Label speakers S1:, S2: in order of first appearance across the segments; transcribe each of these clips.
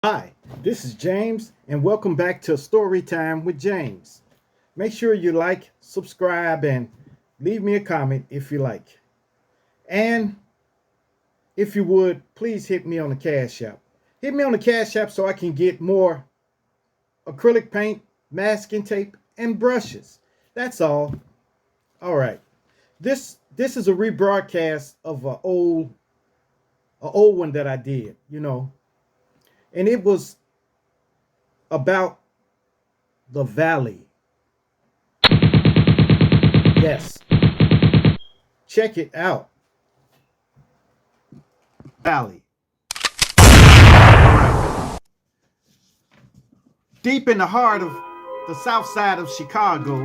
S1: Hi, this is James, and welcome back to Storytime with James. Make sure you like, subscribe, and leave me a comment if you like. And if you would, please hit me on the Cash App. Hit me on the Cash App so I can get more acrylic paint, masking tape, and brushes. That's all. All right. This is a rebroadcast of a old one that I did, and it was about the valley. Yes, check it out. Valley. Deep in the heart of the south side of Chicago,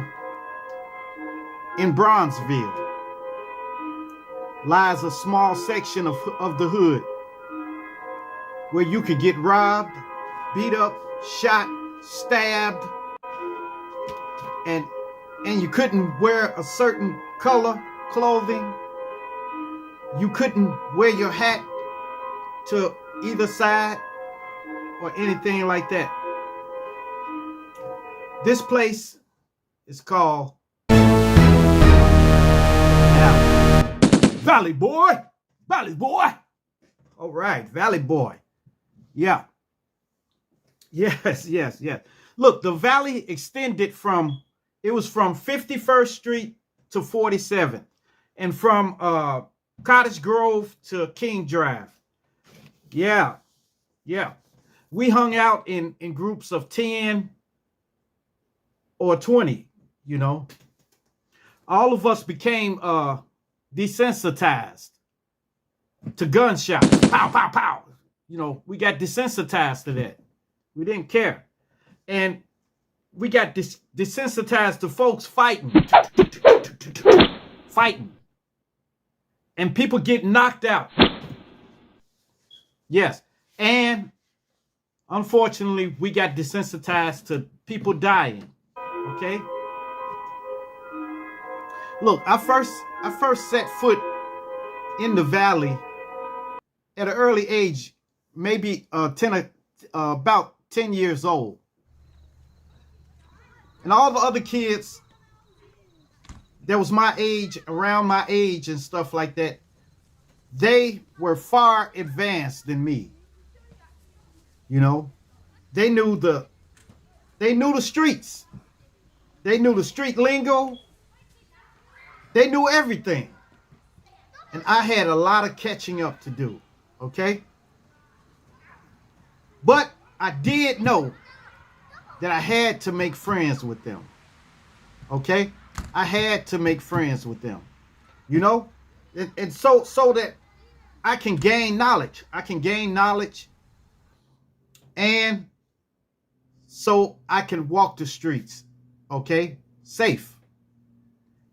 S1: in Bronzeville, lies a small section of the hood where you could get robbed, beat up, shot, stabbed, and you couldn't wear a certain color clothing. You couldn't wear your hat to either side or anything like that. This place is called Valley Boy. Valley Boy. All right, Valley Boy. Yeah. Yes. Look, the valley extended it was from 51st Street to 47th, and from Cottage Grove to King Drive. Yeah. We hung out in groups of 10 or 20, All of us became desensitized to gunshots. Pow, pow, pow. We got desensitized to that. We didn't care. And we got desensitized to folks fighting. Fighting. And people getting knocked out. Yes. And unfortunately, we got desensitized to people dying. Okay? Look, I first set foot in the valley at an early age, maybe about 10 years old. And all the other kids that was my age, around my age and stuff like that, they were far advanced than me. They knew the streets. They knew the street lingo. They knew everything. And I had a lot of catching up to do. Okay? But I did know that I had to make friends with them. Okay? I had to make friends with them. And so that I can gain knowledge. And so I can walk the streets, okay? Safe.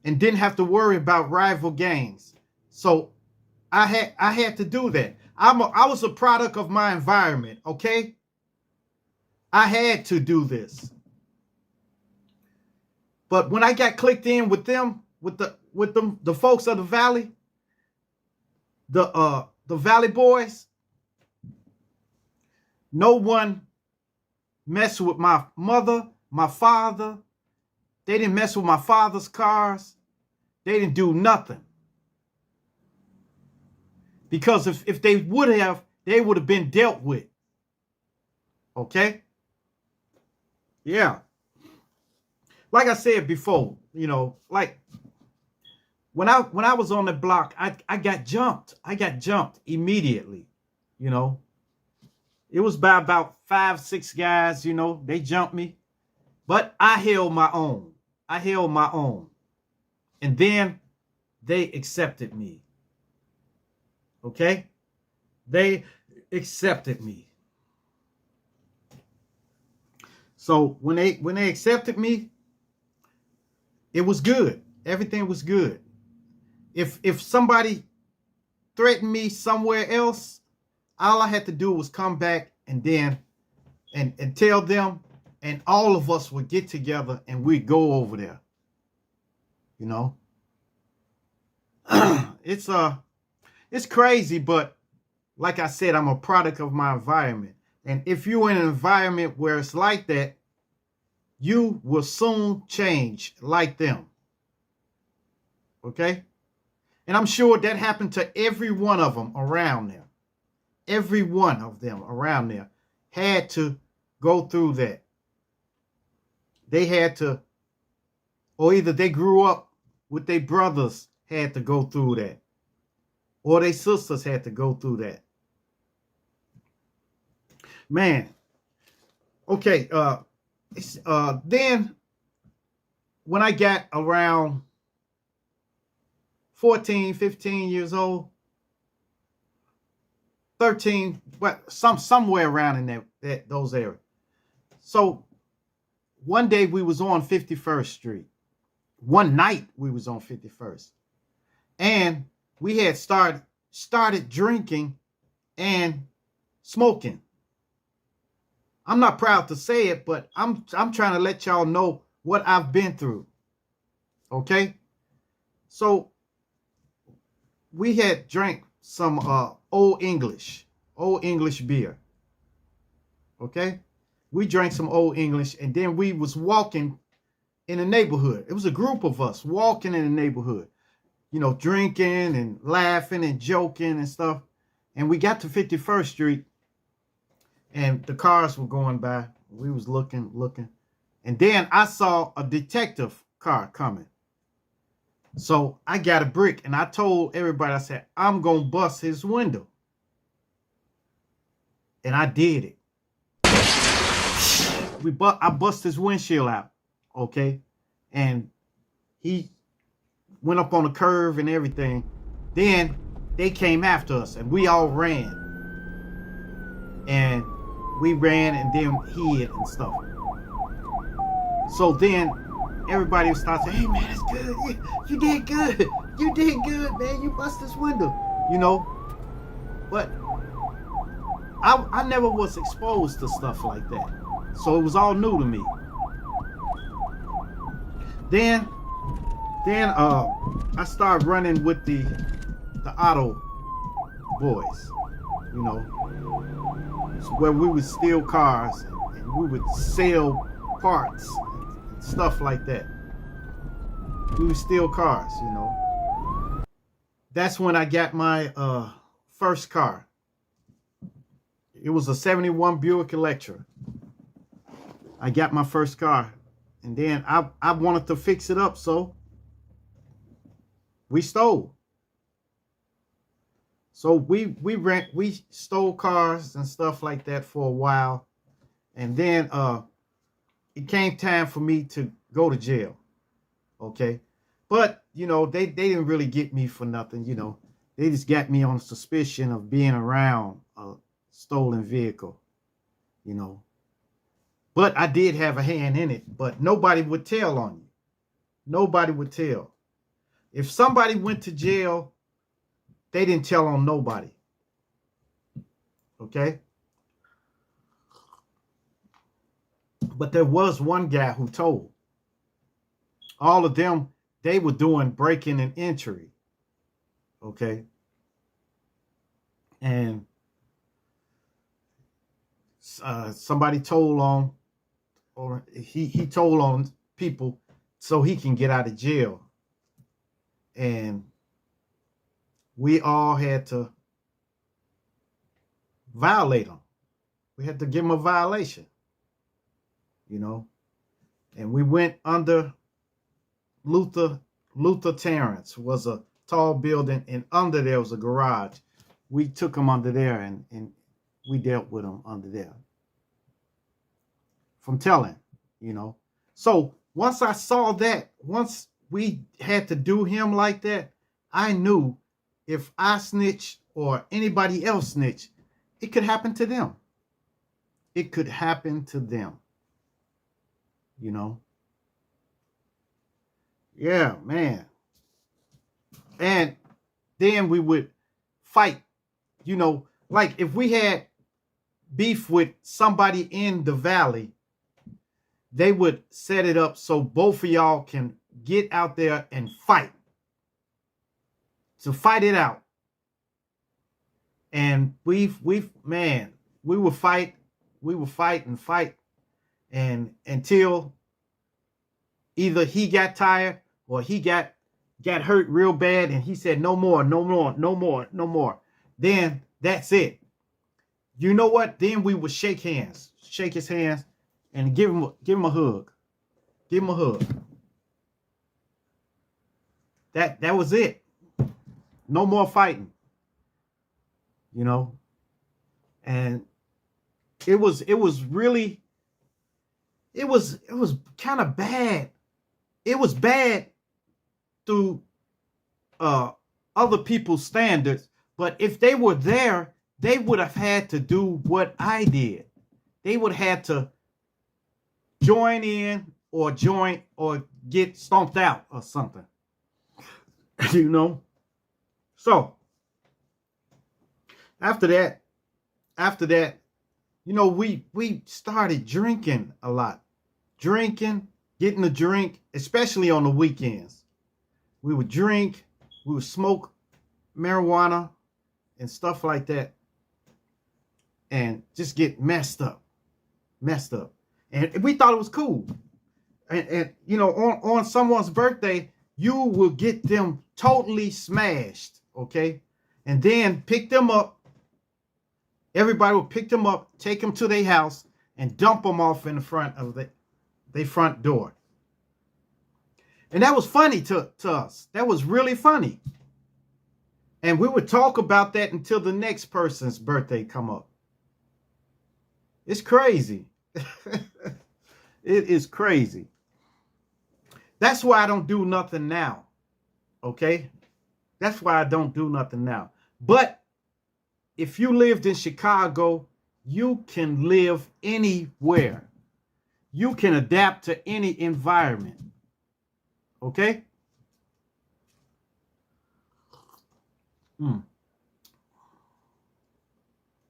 S1: And didn't have to worry about rival gangs. So I had to do that. I was a product of my environment, okay? I had to do this. But when I got clicked in with them, the folks of the valley, the Valley Boys, no one messed with my mother, my father. They didn't mess with my father's cars. They didn't do nothing. Because if they would have, they would have been dealt with. Okay? Yeah. Like I said before, like when I was on the block, I got jumped. I got jumped immediately. It was by about 5, 6 guys, they jumped me. But I held my own. And then they accepted me. Okay? They accepted me. So when they accepted me, it was good. Everything was good. If somebody threatened me somewhere else, all I had to do was come back and then and tell them, and all of us would get together and we'd go over there. It's crazy, but like I said, I'm a product of my environment. And if you're in an environment where it's like that, you will soon change like them. Okay? And I'm sure that happened to every one of them around there. Every one of them around there had to go through that. They had to, or either they grew up with their brothers had to go through that, or their sisters had to go through that. Man, okay, then when I got around 14, 15 years old, 13, somewhere around in those areas. So one day we was on 51st Street. One night we was on 51st. And we had started drinking and smoking. I'm not proud to say it, but I'm trying to let y'all know what I've been through. Okay? So we had drank some Old English beer. Okay? We drank some Old English, and then we was walking in the neighborhood. It was a group of us walking in the neighborhood, you know, drinking and laughing and joking and stuff. And we got to 51st Street, and the cars were going by. We was looking. And then I saw a detective car coming. So I got a brick, and I told everybody, I said, I'm going to bust his window. And I did it. I bust his windshield out, okay? And he went up on the curve and everything. Then they came after us, and we all ran. And we ran and then hid and stuff. So then everybody started saying, hey man, that's good. You did good. You did good, man. You bust this window, you know. But I never was exposed to stuff like that. So it was all new to me. Then I started running with the auto boys, you know, where we would steal cars and we would sell parts and stuff like that. We would steal cars, you know. That's when I got my first car. It was a 71 Buick Electra. I got my first car, and then I wanted to fix it up, so we stole. So we stole cars and stuff like that for a while, and then it came time for me to go to jail. Okay, but you know they didn't really get me for nothing. You know, they just got me on suspicion of being around a stolen vehicle. You know. But I did have a hand in it, but nobody would tell on you. Nobody would tell. If somebody went to jail, they didn't tell on nobody. Okay? But there was one guy who told. All of them, they were doing breaking and entry. Okay? And somebody told on, or he told on people so he can get out of jail. And we all had to violate him. We had to give him a violation, you know. And we went under Luther Terrence, was a tall building, and under there was a garage. We took him under there and we dealt with him under there. From telling, you know. So once I saw that, once we had to do him like that, I knew if I snitched or anybody else snitched, it could happen to them. It could happen to them. You know. Yeah, man. And then we would fight, you know, like if we had beef with somebody in the valley, they would set it up so both of y'all can get out there and fight. So fight it out. And we would fight would fight and fight, and until either he got tired or he got hurt real bad, and he said, no more, no more, no more, no more. Then that's it. You know what? Then we would shake his hands, and give him a hug. Give him a hug. That was it. No more fighting. You know? And it was kind of bad. It was bad through other people's standards, but if they were there, they would have had to do what I did. They would have had to join in or get stomped out or something. You know? So after that, you know, we started drinking a lot. Drinking, getting a drink, especially on the weekends. We would drink, we would smoke marijuana and stuff like that, and just get messed up. And we thought it was cool. And you know, on someone's birthday, you will get them totally smashed, okay? And then pick them up. Everybody will pick them up, take them to their house, and dump them off in the front of their front door. And that was funny to us. That was really funny. And we would talk about that until the next person's birthday come up. It's crazy. It is crazy. That's why I don't do nothing now. Okay? That's why I don't do nothing now. But if you lived in Chicago, you can live anywhere. You can adapt to any environment. Okay?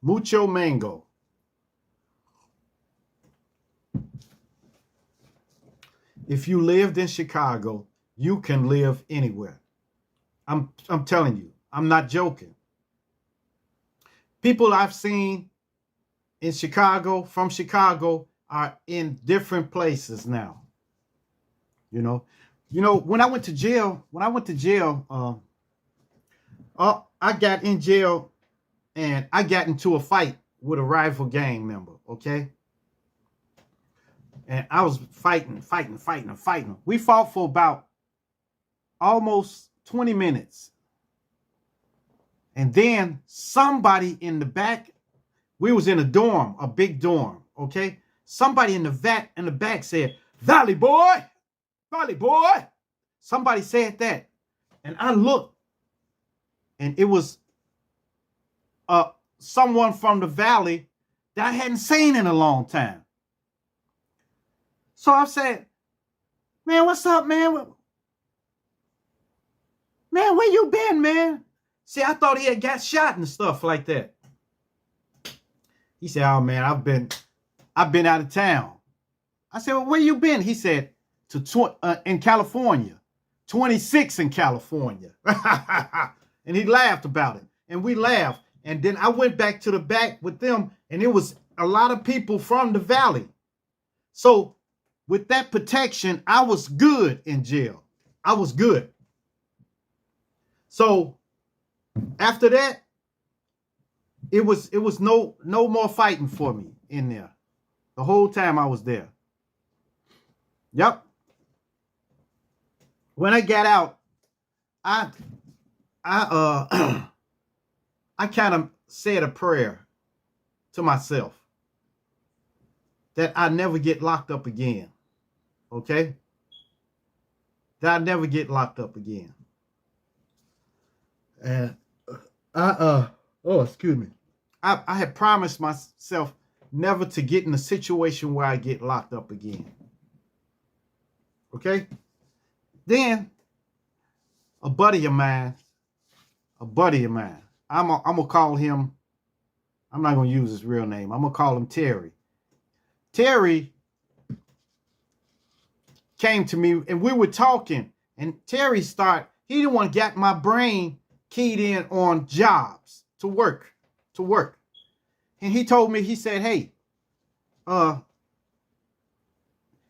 S1: Mucho mango. If you lived in Chicago, you can live anywhere. I'm telling you, I'm not joking. People I've seen in Chicago, from Chicago, are in different places now. You know, when I went to jail, I got in jail and I got into a fight with a rival gang member, okay? And I was fighting. We fought for about almost 20 minutes. And then somebody in the back, we was in a dorm, a big dorm, okay? Somebody in the back said, Valley boy. Somebody said that. And I looked, and it was someone from the Valley that I hadn't seen in a long time. So I said, man, what's up, man? Man, where you been, man? See, I thought he had got shot and stuff like that. He said, oh, man, I've been out of town. I said, well, where you been? He said, in California, 26 in California. And he laughed about it. And we laughed. And then I went back to the back with them, and it was a lot of people from the Valley. So with that protection, I was good in jail. I was good. So after that, it was no more fighting for me in there. The whole time I was there. Yep. When I got out, I kind of said a prayer to myself that I never get locked up again. Okay? That I never get locked up again. And excuse me. I had promised myself never to get in a situation where I get locked up again. Okay? Then a buddy of mine, I'm gonna call him, I'm not gonna use his real name. I'm gonna call him Terry. Terry came to me and we were talking, and Terry he didn't want to get my brain keyed in on jobs, to work. And he told me, he said, hey, Uh,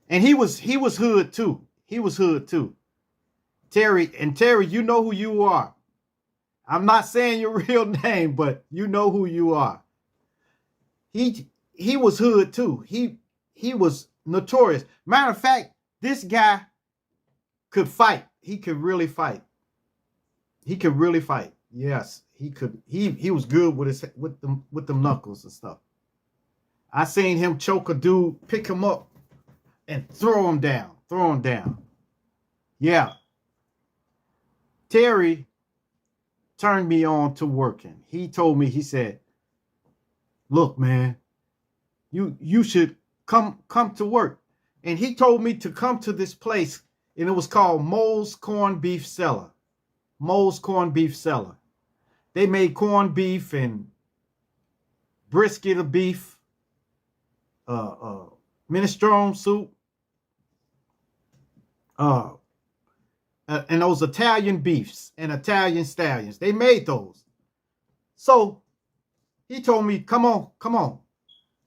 S1: and he was hood too. He was hood too. Terry, you know who you are. I'm not saying your real name, but you know who you are. He was hood too. He was notorious. Matter of fact, this guy could fight. He could really fight. He could really fight. Yes, he could. He was good with his with them knuckles and stuff. I seen him choke a dude, pick him up, and throw him down. Throw him down. Yeah. Terry turned me on to working. He told me, he said, look, man, you should come to work. And he told me to come to this place, and it was called Moe's Corned Beef Cellar. Moe's Corned Beef Cellar. They made corned beef and brisket of beef, minestrone soup, and those Italian beefs and Italian stallions. They made those. So he told me, come on.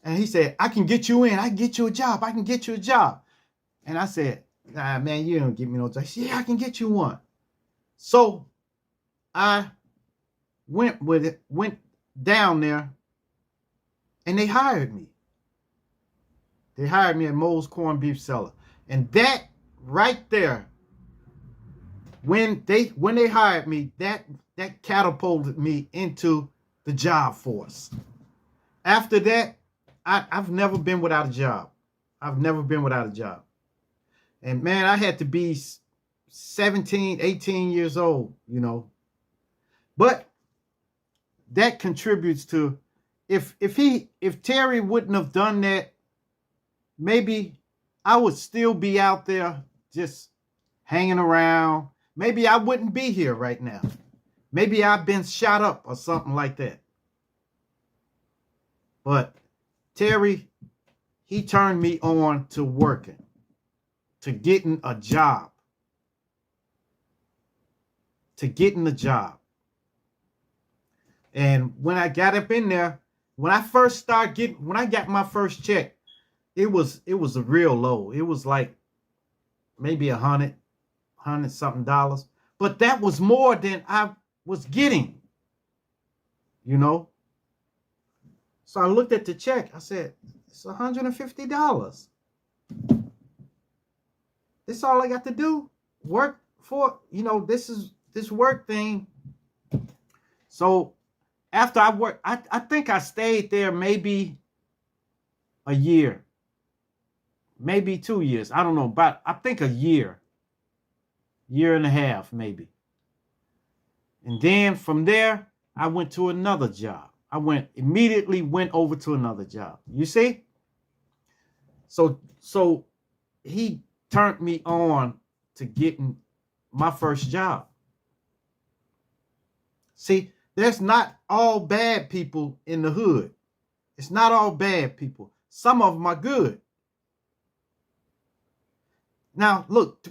S1: And he said, I can get you in. I can get you a job. I can get you a job. And I said, nah, man, you don't give me no job. He said, yeah, I can get you one. So I went down there, and they hired me. They hired me at Moe's Corned Beef Cellar. And that right there, when they hired me, that catapulted me into the job force. After that, I've never been without a job. I've never been without a job. And man, I had to be 17, 18 years old, you know. But that contributes to, if Terry wouldn't have done that, maybe I would still be out there just hanging around. Maybe I wouldn't be here right now. Maybe I've been shot up or something like that. But Terry, he turned me on to working, to getting a job. And when I got up in there, when I got my first check, it was a real low. It was like maybe $100 something dollars. But that was more than I was getting, you know. So I looked at the check. I said, it's $150. This all I got to do. Work for, you know, this work thing. So after I worked, I think I stayed there maybe a year, maybe 2 years. I don't know, but I think a year and a half, maybe. And then from there, I went to another job. I immediately went over to another job. You see? So he turned me on to getting my first job. See, there's not all bad people in the hood. It's not all bad people. Some of them are good. Now, look,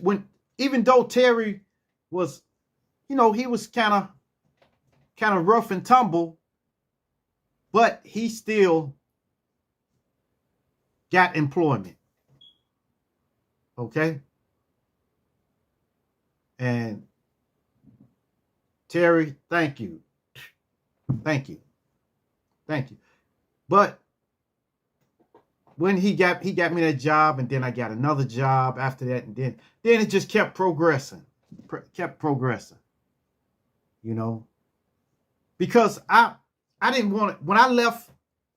S1: even though Terry was, you know, he was kind of rough and tumble, but he still got employment. Okay? And Terry, thank you. Thank you. But when he got me that job, and then I got another job after that, and then it just kept progressing. You know? Because I didn't want it. When I left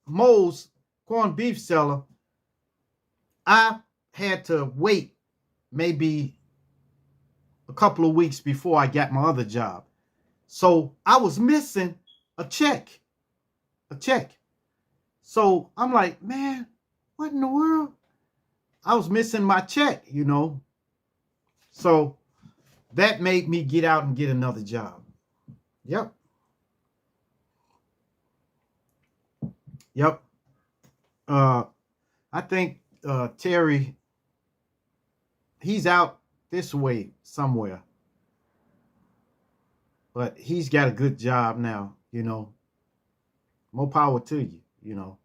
S1: Moe's Corned Beef Cellar, I had to wait maybe a couple of weeks before I got my other job. So I was missing a check. So I'm like, man, what in the world? I was missing my check, you know. So that made me get out and get another job. Yep. I think Terry, he's out this way somewhere. But he's got a good job now, you know. More power to you, you know.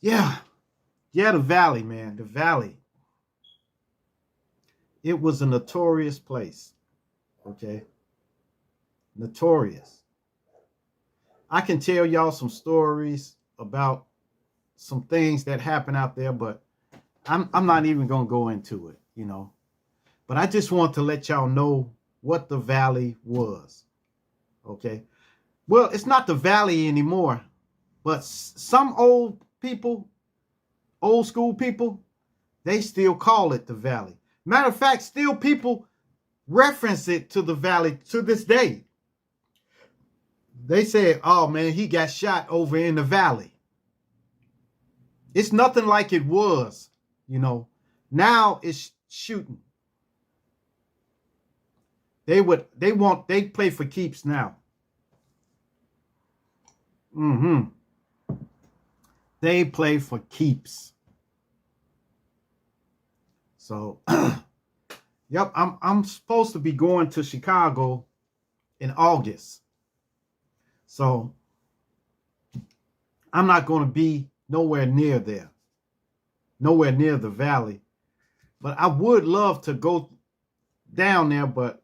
S1: Yeah. Yeah, the Valley, man. The Valley. It was a notorious place. Okay. Notorious. I can tell y'all some stories about some things that happen out there, but I'm not even gonna go into it, you know. But I just want to let y'all know what the Valley was. Okay. Well, it's not the Valley anymore, but some old people, old school people, they still call it the Valley. Matter of fact, still people reference it to the Valley to this day. They say, oh man, he got shot over in the Valley. It's nothing like it was, you know. Now it's shooting. They play for keeps now. They play for keeps. So, yep, I'm supposed to be going to Chicago in August. So, I'm not going to be nowhere near there. Nowhere near the Valley. But I would love to go down there, but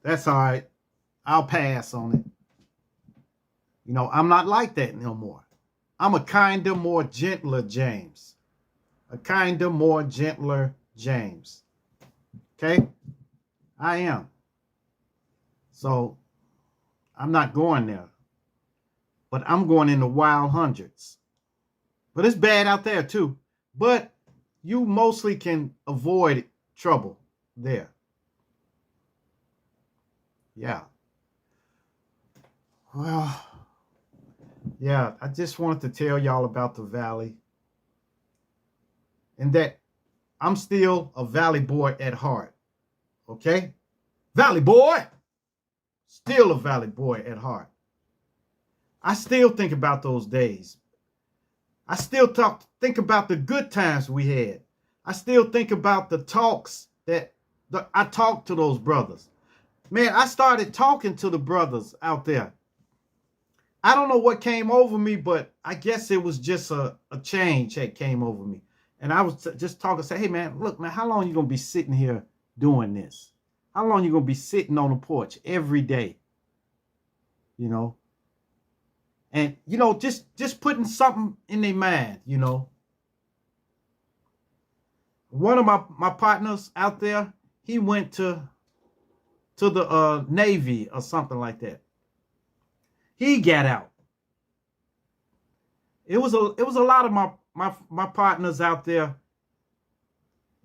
S1: that's all right. I'll pass on it. You know, I'm not like that no more. I'm a kinder, more gentler James. A kinder, more gentler James. Okay? I am. So, I'm not going there. But I'm going in the wild hundreds. But it's bad out there too. But you mostly can avoid trouble there. Yeah. Well, yeah, I just wanted to tell y'all about the Valley. And that I'm still a Valley boy at heart. Okay? Valley boy! Still a Valley boy at heart. I still think about those days. I still think about the good times we had. I still think about the talks that I talked to those brothers. Man, I started talking to the brothers out there. I don't know what came over me, but I guess it was just a change that came over me. And I was just talking, say, hey, man, look, man, how long you going to be sitting here doing this? How long you going to be sitting on the porch every day? You know? And, you know, just putting something in their mind, you know. One of my partners out there, he went to the Navy or something like that. He got out. It was a lot of my partners out there.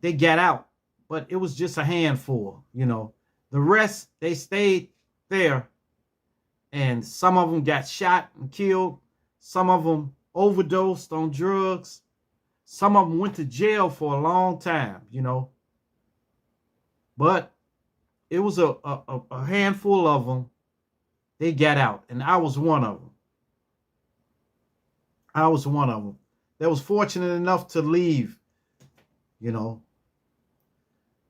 S1: They got out, but it was just a handful, you know. The rest, they stayed there. And some of them got shot and killed. Some of them overdosed on drugs. Some of them went to jail for a long time, you know. But it was a handful of them. They got out, and I was one of them. I was one of them that was fortunate enough to leave, you know.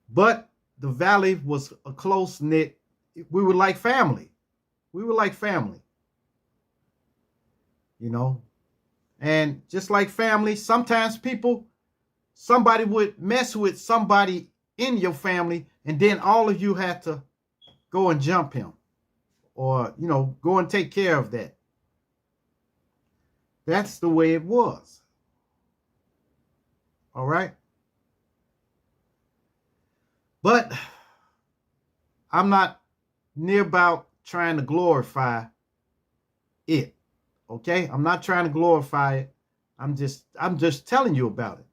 S1: But the Valley was a close-knit. We were like family. We were like family, you know, and just like family, sometimes somebody would mess with somebody in your family, and then all of you had to go and jump him or, you know, go and take care of that. That's the way it was. All right. But I'm not near about trying to glorify it. Okay? I'm not trying to glorify it. I'm just telling you about it.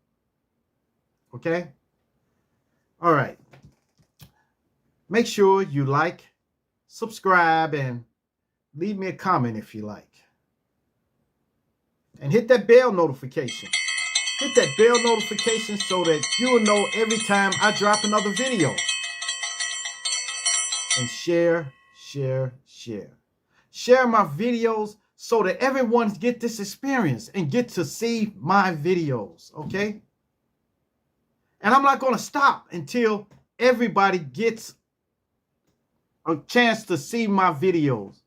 S1: Okay? All right. Make sure you like, subscribe, and leave me a comment if you like. And hit that bell notification. Hit that bell notification so that you'll know every time I drop another video. And share. Share my videos so that everyone get this experience and get to see my videos, okay? And I'm not going to stop until everybody gets a chance to see my videos.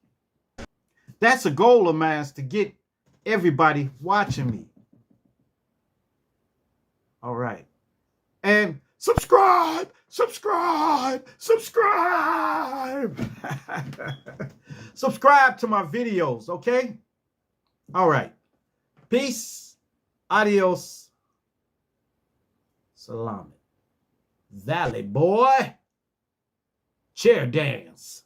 S1: That's a goal of mine, is to get everybody watching me. All right. And subscribe. Subscribe. Subscribe to my videos, okay? All right. Peace. Adios. Salami. Valley boy. Chair dance.